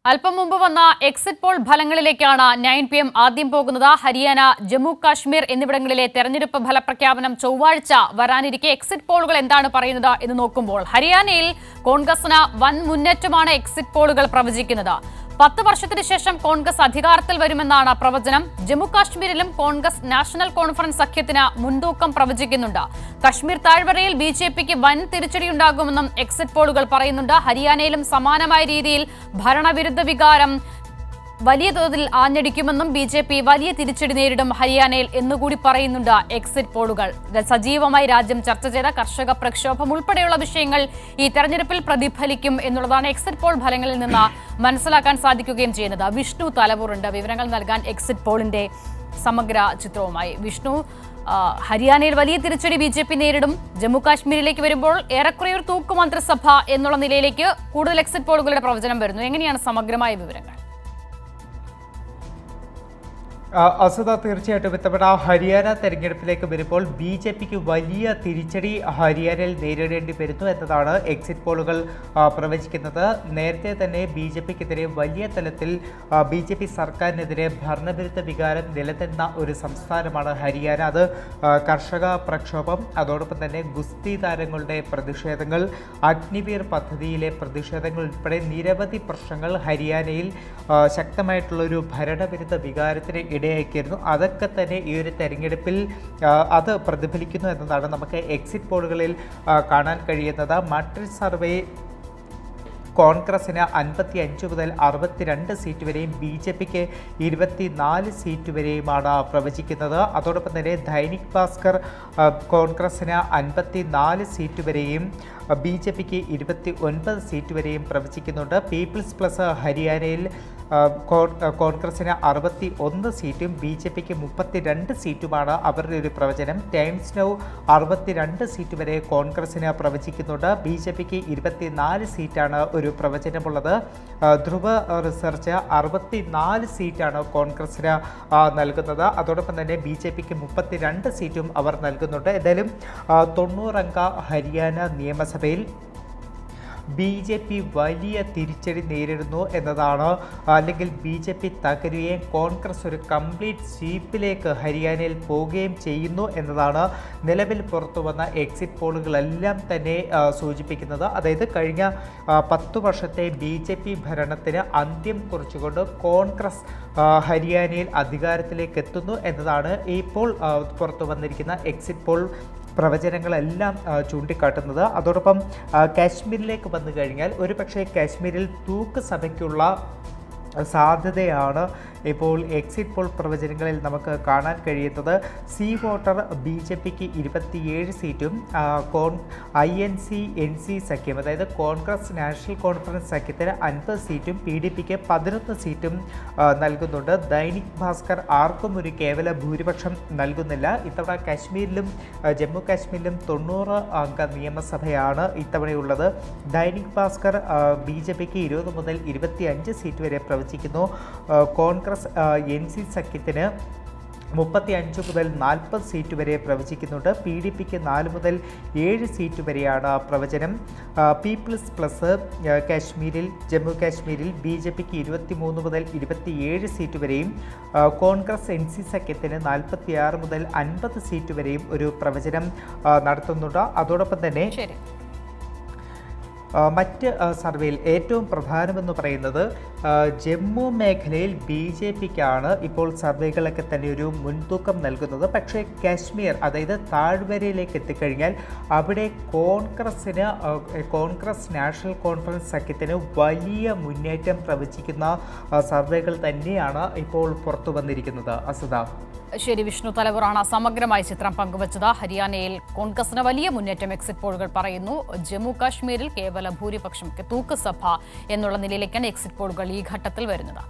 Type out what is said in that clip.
അല്പം മുമ്പ് വന്ന എക്സിറ്റ് പോൾ ഫലങ്ങളിലേക്കാണ് 9 PM ആദ്യം പോകുന്നത്. ഹരിയാന, ജമ്മു കാശ്മീർ എന്നിവിടങ്ങളിലെ തെരഞ്ഞെടുപ്പ് ഫലപ്രഖ്യാപനം ചൊവ്വാഴ്ച വരാനിരിക്കെ എക്സിറ്റ് പോളുകൾ എന്താണ് പറയുന്നത് എന്ന് നോക്കുമ്പോൾ ഹരിയാനയിൽ കോൺഗ്രസിന് വൻ മുന്നേറ്റമാണ് എക്സിറ്റ് പോളുകൾ പ്രവചിക്കുന്നത്. 10 വർഷത്തിന് ശേഷം കോൺഗ്രസ് അധികാരത്തിൽ വരുമെന്നാണ് പ്രവചനം. ജമ്മു കാശ്മീരിലും കോൺഗ്രസ് നാഷണൽ കോൺഫറൻസ് സഖ്യത്തിന് മുൻതൂക്കം പ്രവചിക്കുന്നുണ്ട്. കശ്മീർ താഴ്വരയിൽ BJPക്ക് വൻ തിരിച്ചടിയുണ്ടാകുമെന്നും എക്സിറ്റ് പോളുകൾ പറയുന്നുണ്ട്. ഹരിയാനയിലും സമാനമായ രീതിയിൽ ഭരണവിരുദ്ധ വികാരം വലിയ തോതിൽ ആഞ്ഞടിക്കുമെന്നും BJP വലിയ തിരിച്ചടി നേരിടും ഹരിയാനയിൽ എന്നുകൂടി പറയുന്നുണ്ട് എക്സിറ്റ് പോളുകൾ. സജീവമായി രാജ്യം ചർച്ച ചെയ്ത കർഷക പ്രക്ഷോഭം ഉൾപ്പെടെയുള്ള വിഷയങ്ങൾ ഈ തെരഞ്ഞെടുപ്പിൽ പ്രതിഫലിക്കും എന്നുള്ളതാണ് എക്സിറ്റ് പോൾ ഫലങ്ങളിൽ നിന്ന് മനസ്സിലാക്കാൻ സാധിക്കുകയും ചെയ്യുന്നത്. വിഷ്ണു തലവൂറുണ്ട് വിവരങ്ങൾ നൽകാൻ എക്സിറ്റ് പോളിന്റെ സമഗ്ര ചിത്രവുമായി. വിഷ്ണു, ഹരിയാനയിൽ വലിയ തിരിച്ചടി BJP നേരിടും. ജമ്മു കാശ്മീരിലേക്ക് വരുമ്പോൾ ഏറെക്കുറെ ഒരു തൂക്ക് മന്ത്രിസഭ എന്നുള്ള നിലയിലേക്ക് കൂടുതൽ എക്സിറ്റ് പോളുകളുടെ പ്രവചനം വരുന്നു. എങ്ങനെയാണ് സമഗ്രമായ വിവരങ്ങൾ? അസുത തീർച്ചയായിട്ടും ഇത്തവണ ഹരിയാന തെരഞ്ഞെടുപ്പിലേക്ക് വരുമ്പോൾ BJPക്ക് വലിയ തിരിച്ചടി ഹരിയാനയിൽ നേരിടേണ്ടി വരുന്നു എന്നതാണ് എക്സിറ്റ് പോളുകൾ പ്രവചിക്കുന്നത്. നേരത്തെ തന്നെ BJPക്കെതിരെ വലിയ തലത്തിൽ BJP സർക്കാരിനെതിരെ ഭരണവിരുദ്ധ വികാരം നിലനിന്ന ഒരു സംസ്ഥാനമാണ് ഹരിയാന. അത് കർഷക പ്രക്ഷോഭം, അതോടൊപ്പം തന്നെ ഗുസ്തി താരങ്ങളുടെ പ്രതിഷേധങ്ങൾ, അഗ്നിവീർ പദ്ധതിയിലെ പ്രതിഷേധങ്ങൾ ഉൾപ്പെടെ നിരവധി പ്രശ്നങ്ങൾ ഹരിയാനയിൽ ശക്തമായിട്ടുള്ളൊരു ഭരണവിരുദ്ധ വികാരത്തിന് ഇടയാക്കിയിരുന്നു. അതൊക്കെ തന്നെ ഈ ഒരു തെരഞ്ഞെടുപ്പിൽ അത് പ്രതിഫലിക്കുന്നു എന്നതാണ് നമുക്ക് എക്സിറ്റ് പോളുകളിൽ കാണാൻ കഴിയുന്നത്. മട്രിക്സ് സർവേ കോൺഗ്രസിന് 55 മുതൽ 62 സീറ്റ് വരെയും BJPക്ക് 24 സീറ്റ് വരെയുമാണ് പ്രവചിക്കുന്നത്. അതോടൊപ്പം തന്നെ ദൈനിക് ഭാസ്കർ കോൺഗ്രസിന് 54 സീറ്റ് വരെയും BJPക്ക് 29 സീറ്റ് വരെയും പ്രവചിക്കുന്നുണ്ട്. പീപ്പിൾസ് പ്ലസ് ഹരിയാനയിൽ കോൺഗ്രസിന് 61 സീറ്റും BJPക്ക് 32 സീറ്റുമാണ് അവരുടെ ഒരു പ്രവചനം. ടൈംസ് നൗ 62 സീറ്റ് വരെ കോൺഗ്രസിന് പ്രവചിക്കുന്നുണ്ട്. BJPക്ക് 24 സീറ്റാണ് ഒരു പ്രവചനമുള്ളത്. ധ്രുവ റിസർച്ച് 64 സീറ്റാണ് കോൺഗ്രസിന് നൽകുന്നത്. അതോടൊപ്പം തന്നെ BJPക്ക് 32 സീറ്റും അവർ നൽകുന്നുണ്ട്. എന്തായാലും 90 അംഗ ഹരിയാന നിയമസഭയിൽ BJP വലിയ തിരിച്ചടി നേരിടുന്നു എന്നതാണ്, അല്ലെങ്കിൽ BJP തകരുകയും കോൺഗ്രസ് ഒരു കംപ്ലീറ്റ് സ്വീപ്പിലേക്ക് ഹരിയാനയിൽ പോവുകയും ചെയ്യുന്നു എന്നതാണ് നിലവിൽ പുറത്തു വന്ന എക്സിറ്റ് പോളുകളെല്ലാം തന്നെ സൂചിപ്പിക്കുന്നത്. അതായത് കഴിഞ്ഞ 10 വർഷത്തെ BJP ഭരണത്തിന് അന്ത്യം കുറിച്ചുകൊണ്ട് കോൺഗ്രസ് ഹരിയാനയിൽ അധികാരത്തിലേക്ക് എത്തുന്നു എന്നതാണ് ഇപ്പോൾ പുറത്തു വന്നിരിക്കുന്ന എക്സിറ്റ് പോൾ പ്രവചനങ്ങളെല്ലാം ചൂണ്ടിക്കാട്ടുന്നത്. അതോടൊപ്പം കാശ്മീരിലേക്ക് വന്നു കഴിഞ്ഞാൽ ഒരുപക്ഷെ കാശ്മീരിൽ തൂക്ക് സഭയ്ക്കുള്ള സാധ്യതയാണ് ഇപ്പോൾ എക്സിറ്റ് പോൾ പ്രവചനങ്ങളിൽ നമുക്ക് കാണാൻ കഴിയുന്നത്. സി വോട്ടർ BJPക്ക് 27 സീറ്റും INC NC സഖ്യം, അതായത് കോൺഗ്രസ് നാഷണൽ കോൺഫറൻസ് സഖ്യത്തിന് 50 സീറ്റും PDPക്ക് 11 സീറ്റും നൽകുന്നുണ്ട്. ദൈനിക് ഭാസ്കർ ആർക്കും ഒരു കേവല ഭൂരിപക്ഷം നൽകുന്നില്ല. ഇത്തവണ കാശ്മീരിലും ജമ്മു കാശ്മീരിലും 90 അംഗ നിയമസഭയാണ് ഇത്തവണയുള്ളത്. ദൈനിക് ഭാസ്കർ BJPക്ക് 20 മുതൽ 25 സീറ്റ് വരെ പ്രവചിക്കുന്നു. കോൺഗ്രസ് NC സഖ്യത്തിന് 35 മുതൽ 40 സീറ്റ് വരെ പ്രവചിക്കുന്നുണ്ട്. PDPക്ക് 4 മുതൽ 7 സീറ്റ് വരെയാണ് പ്രവചനം. പീപ്പിൾസ് പ്ലസ് കാശ്മീരിൽ ജമ്മു കാശ്മീരിൽ BJPക്ക് 23 മുതൽ 27 സീറ്റ് വരെയും കോൺഗ്രസ് NC സഖ്യത്തിന് 46 മുതൽ 50 സീറ്റ് വരെയും ഒരു പ്രവചനം നടത്തുന്നുണ്ട്. അതോടൊപ്പം തന്നെ മറ്റ് സർവേയിൽ ഏറ്റവും പ്രധാനമെന്ന് പറയുന്നത് ജമ്മു മേഖലയിൽ BJPക്കാണ് ഇപ്പോൾ സർവേകളൊക്കെ തന്നെ ഒരു മുൻതൂക്കം നൽകുന്നത്. പക്ഷേ കാശ്മീർ, അതായത് താഴ്വരയിലേക്ക് എത്തിക്കഴിഞ്ഞാൽ അവിടെ കോൺഗ്രസ് നാഷണൽ കോൺഫറൻസ് സഖ്യത്തിന് വലിയ മുന്നേറ്റം പ്രവചിക്കുന്ന സർവേകൾ തന്നെയാണ് ഇപ്പോൾ പുറത്തു വന്നിരിക്കുന്നത്. അസുത. ശരി, വിഷ്ണു തലവൂറാണ് സമഗ്രമായ ചിത്രം പങ്കുവച്ചത്. ഹരിയാനയിൽ കോൺഗ്രസിന് വലിയ മുന്നേറ്റം എക്സിറ്റ് പോളുകൾ പറയുന്നു. ജമ്മു കാശ്മീരിൽ കേവല ഭൂരിപക്ഷം തൂക്ക് സഭ എന്നുള്ള നിലയിലേക്കാണ് എക്സിറ്റ് പോളുകൾ ഈ ഘട്ടത്തിൽ വരുന്നത്.